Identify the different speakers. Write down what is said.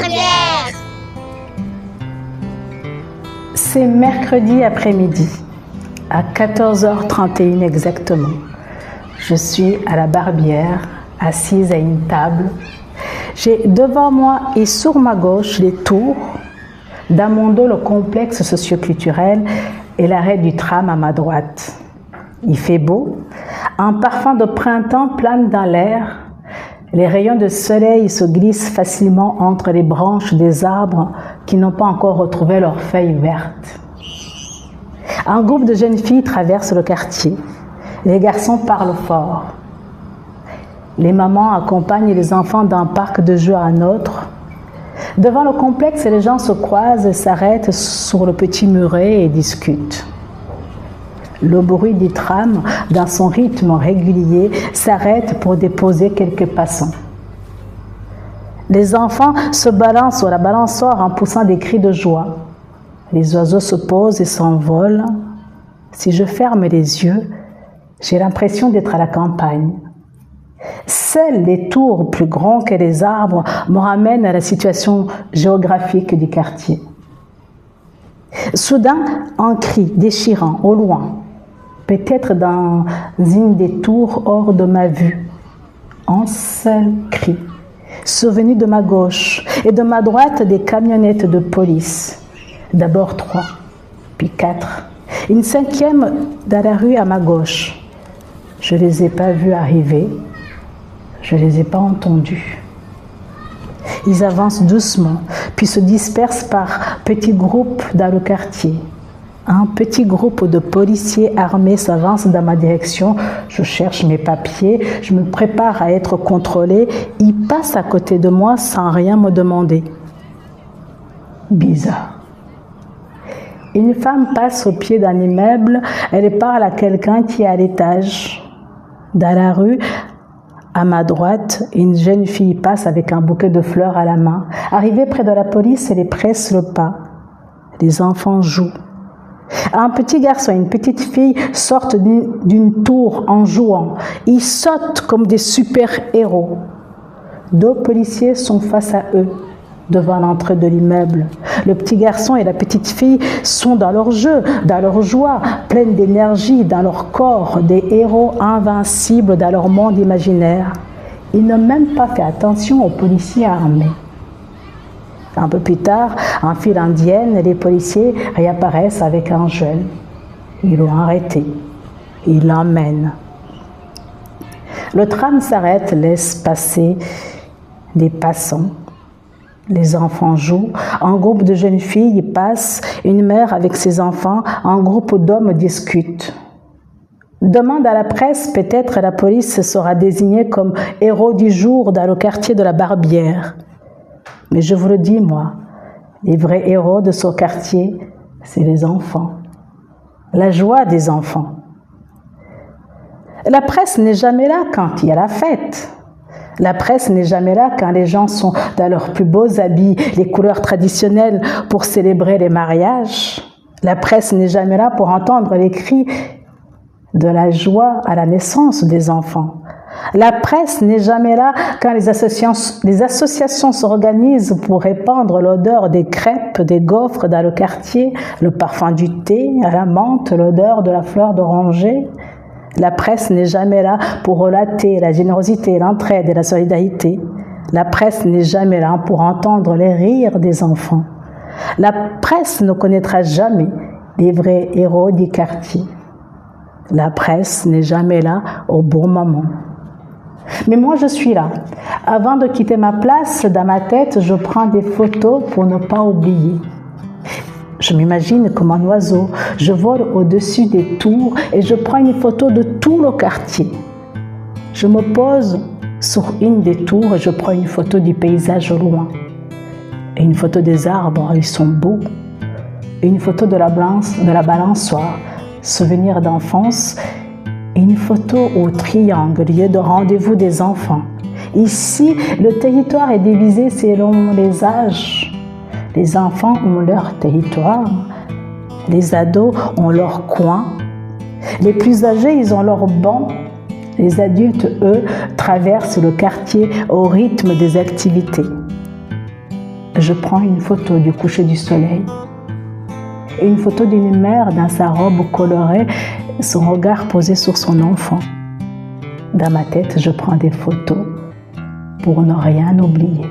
Speaker 1: Barbière.
Speaker 2: C'est mercredi après-midi, à 14h31 exactement. Je suis à la Barbière, assise à une table. J'ai devant moi et sur ma gauche les tours, dans mon dos le complexe socioculturel et l'arrêt du tram à ma droite. Il fait beau, un parfum de printemps plane dans l'air. Les rayons de soleil se glissent facilement entre les branches des arbres qui n'ont pas encore retrouvé leurs feuilles vertes. Un groupe de jeunes filles traverse le quartier. Les garçons parlent fort. Les mamans accompagnent les enfants d'un parc de jeux à un autre. Devant le complexe, les gens se croisent et s'arrêtent sur le petit muret et discutent. Le bruit du tram, dans son rythme régulier, s'arrête pour déposer quelques passants. Les enfants se balancent sur la balançoire en poussant des cris de joie. Les oiseaux se posent et s'envolent. Si je ferme les yeux, j'ai l'impression d'être à la campagne. Seuls les tours plus grands que les arbres me ramènent à la situation géographique du quartier. Soudain, un cri déchirant au loin, peut-être dans une des tours hors de ma vue. Un seul cri, survenu de ma gauche et de ma droite des camionnettes de police. D'abord 3, puis 4. Une 5e dans la rue à ma gauche. Je ne les ai pas vus arriver. Je ne les ai pas entendus. Ils avancent doucement, puis se dispersent par petits groupes dans le quartier. Un petit groupe de policiers armés s'avance dans ma direction. Je cherche mes papiers, je me prépare à être contrôlée. Ils passent à côté de moi sans rien me demander. Bizarre. Une femme passe au pied d'un immeuble. Elle parle à quelqu'un qui est à l'étage. Dans la rue, à ma droite, une jeune fille passe avec un bouquet de fleurs à la main. Arrivée près de la police, elle presse le pas. Les enfants jouent. Un petit garçon et une petite fille sortent d'une tour en jouant. Ils sautent comme des super-héros. 2 policiers sont face à eux, devant l'entrée de l'immeuble. Le petit garçon et la petite fille sont dans leur jeu, dans leur joie, pleines d'énergie, dans leur corps, des héros invincibles dans leur monde imaginaire. Ils n'ont même pas fait attention aux policiers armés. Un peu plus tard, en file indienne, les policiers réapparaissent avec un jeune. Ils l'ont arrêté. Ils l'emmènent. Le tram s'arrête, laisse passer les passants. Les enfants jouent. Un groupe de jeunes filles passe. Une mère avec ses enfants. Un groupe d'hommes discute. Demain, dans la presse, peut-être la police sera désignée comme héros du jour dans le quartier de la Barbière. Mais je vous le dis, moi, les vrais héros de ce quartier, c'est les enfants. La joie des enfants. La presse n'est jamais là quand il y a la fête. La presse n'est jamais là quand les gens sont dans leurs plus beaux habits, les couleurs traditionnelles pour célébrer les mariages. La presse n'est jamais là pour entendre les cris de la joie à la naissance des enfants. La presse n'est jamais là quand les associations s'organisent pour répandre l'odeur des crêpes, des gaufres dans le quartier, le parfum du thé à la menthe, l'odeur de la fleur d'oranger. La presse n'est jamais là pour relater la générosité, l'entraide et la solidarité. La presse n'est jamais là pour entendre les rires des enfants. La presse ne connaîtra jamais les vrais héros du quartier. La presse n'est jamais là au bon moment. Mais moi, je suis là. Avant de quitter ma place, dans ma tête, je prends des photos pour ne pas oublier. Je m'imagine comme un oiseau. Je vole au-dessus des tours et je prends une photo de tout le quartier. Je me pose sur une des tours et je prends une photo du paysage au loin. Et une photo des arbres, ils sont beaux. Et une photo de la balançoire, souvenir d'enfance. Et une photo au triangle, lieu de rendez-vous des enfants. Ici, le territoire est divisé selon les âges. Les enfants ont leur territoire, les ados ont leur coin, les plus âgés, ils ont leur banc, les adultes, eux, traversent le quartier au rythme des activités. je prends une photo du coucher du soleil. Une photo d'une mère dans sa robe colorée, son regard posé sur son enfant. Dans ma tête, je prends des photos pour ne rien oublier.